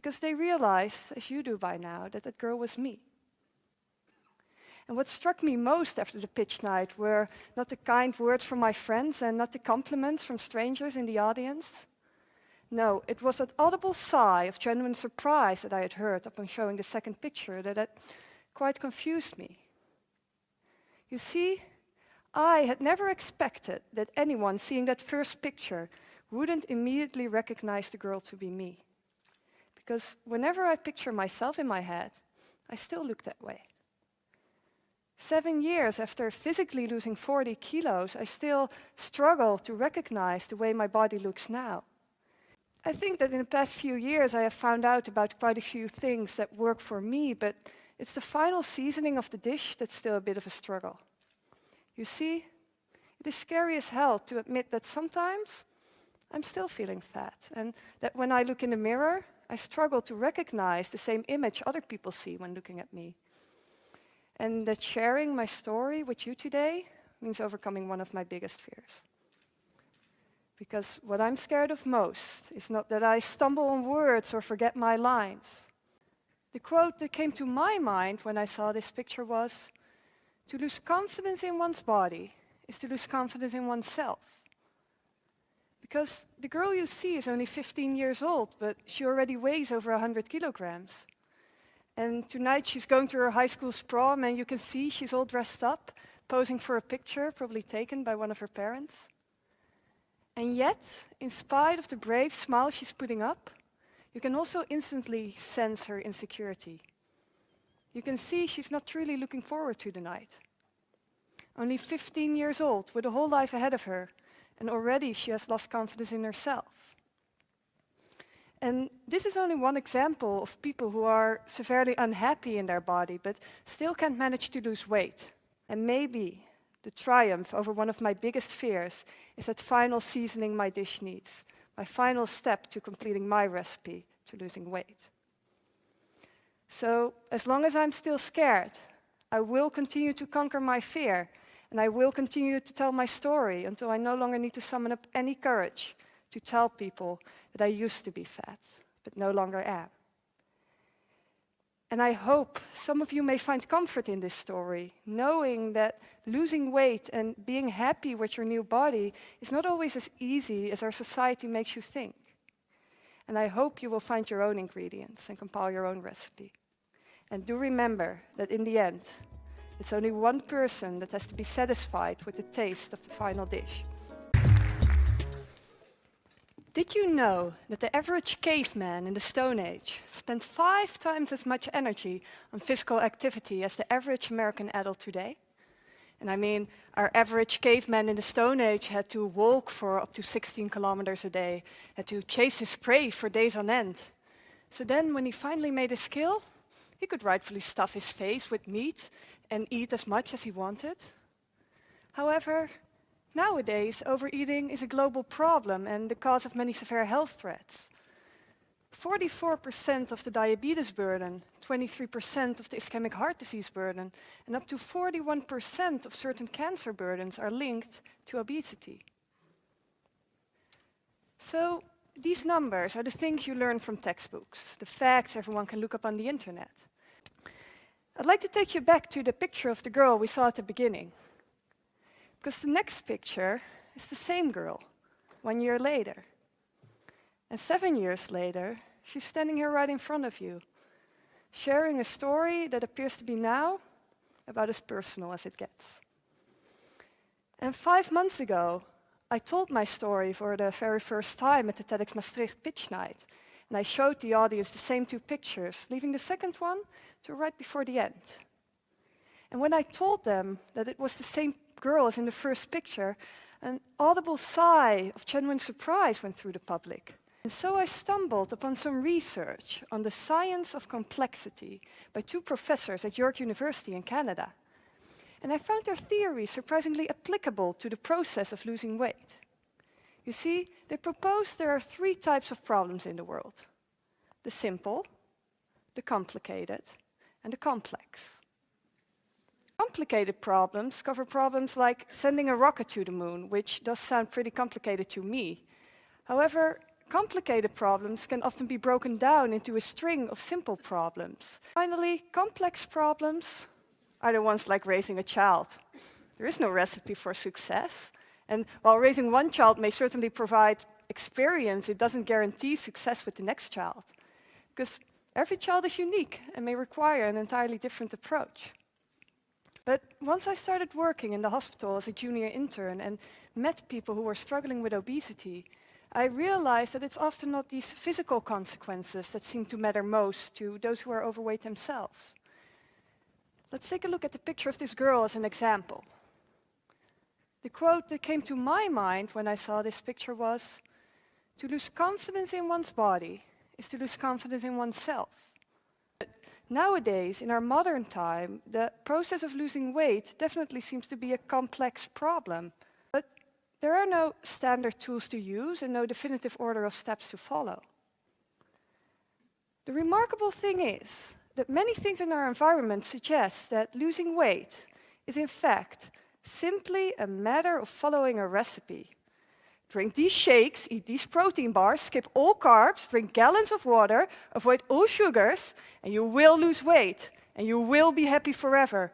because they realized, as you do by now, that that girl was me. And what struck me most after the pitch night were not the kind words from my friends and not the compliments from strangers in the audience. No, it was that audible sigh of genuine surprise that I had heard upon showing the second picture that had quite confused me. You see, I had never expected that anyone seeing that first picture wouldn't immediately recognize the girl to be me. Because whenever I picture myself in my head, I still look that way. 7 years after physically losing 40 kilos, I still struggle to recognize the way my body looks now. I think that in the past few years I have found out about quite a few things that work for me, but it's the final seasoning of the dish that's still a bit of a struggle. You see, it is scary as hell to admit that sometimes I'm still feeling fat, and that when I look in the mirror, I struggle to recognize the same image other people see when looking at me. And that sharing my story with you today means overcoming one of my biggest fears. Because what I'm scared of most is not that I stumble on words or forget my lines. The quote that came to my mind when I saw this picture was, "To lose confidence in one's body is to lose confidence in oneself." Because the girl you see is only 15 years old, but she already weighs over 100 kilograms. And tonight she's going to her high school's prom, and you can see she's all dressed up, posing for a picture, probably taken by one of her parents. And yet, in spite of the brave smile she's putting up, you can also instantly sense her insecurity. You can see she's not truly looking forward to the night. Only 15 years old, with a whole life ahead of her, and already she has lost confidence in herself. And this is only one example of people who are severely unhappy in their body, but still can't manage to lose weight. And maybe the triumph over one of my biggest fears is that final seasoning my dish needs, my final step to completing my recipe to losing weight. So, as long as I'm still scared, I will continue to conquer my fear, and I will continue to tell my story until I no longer need to summon up any courage to tell people that I used to be fat, but no longer am. And I hope some of you may find comfort in this story, knowing that losing weight and being happy with your new body is not always as easy as our society makes you think. And I hope you will find your own ingredients and compile your own recipe. And do remember that in the end, it's only one person that has to be satisfied with the taste of the final dish. Did you know that the average caveman in the Stone Age spent 5 times as much energy on physical activity as the average American adult today? And I mean, our average caveman in the Stone Age had to walk for up to 16 kilometers a day, had to chase his prey for days on end. So then, when he finally made his kill, he could rightfully stuff his face with meat and eat as much as he wanted. However, nowadays, overeating is a global problem and the cause of many severe health threats. 44% of the diabetes burden, 23% of the ischemic heart disease burden, and up to 41% of certain cancer burdens are linked to obesity. So, these numbers are the things you learn from textbooks, the facts everyone can look up on the internet. I'd like to take you back to the picture of the girl we saw at the beginning. Because the next picture is the same girl, 1 year later. And 7 years later, she's standing here right in front of you, sharing a story that appears to be now about as personal as it gets. And 5 months ago, I told my story for the very first time at the TEDx Maastricht pitch night. And I showed the audience the same 2 pictures, leaving the second one to right before the end. And when I told them that it was the same girl as in the first picture, an audible sigh of genuine surprise went through the public. And so I stumbled upon some research on the science of complexity by 2 professors at York University in Canada. And I found their theory surprisingly applicable to the process of losing weight. You see, they proposed there are 3 types of problems in the world: the simple, the complicated, and the complex. Complicated problems cover problems like sending a rocket to the moon, which does sound pretty complicated to me. However, complicated problems can often be broken down into a string of simple problems. Finally, complex problems are the ones like raising a child. There is no recipe for success. And while raising one child may certainly provide experience, it doesn't guarantee success with the next child. Because every child is unique and may require an entirely different approach. But once I started working in the hospital as a junior intern and met people who were struggling with obesity, I realized that it's often not these physical consequences that seem to matter most to those who are overweight themselves. Let's take a look at the picture of this girl as an example. The quote that came to my mind when I saw this picture was, "To lose confidence in one's body is to lose confidence in oneself." Nowadays, in our modern time, the process of losing weight definitely seems to be a complex problem. But there are no standard tools to use and no definitive order of steps to follow. The remarkable thing is that many things in our environment suggest that losing weight is in fact simply a matter of following a recipe. Drink these shakes, eat these protein bars, skip all carbs, drink gallons of water, avoid all sugars, and you will lose weight, and you will be happy forever.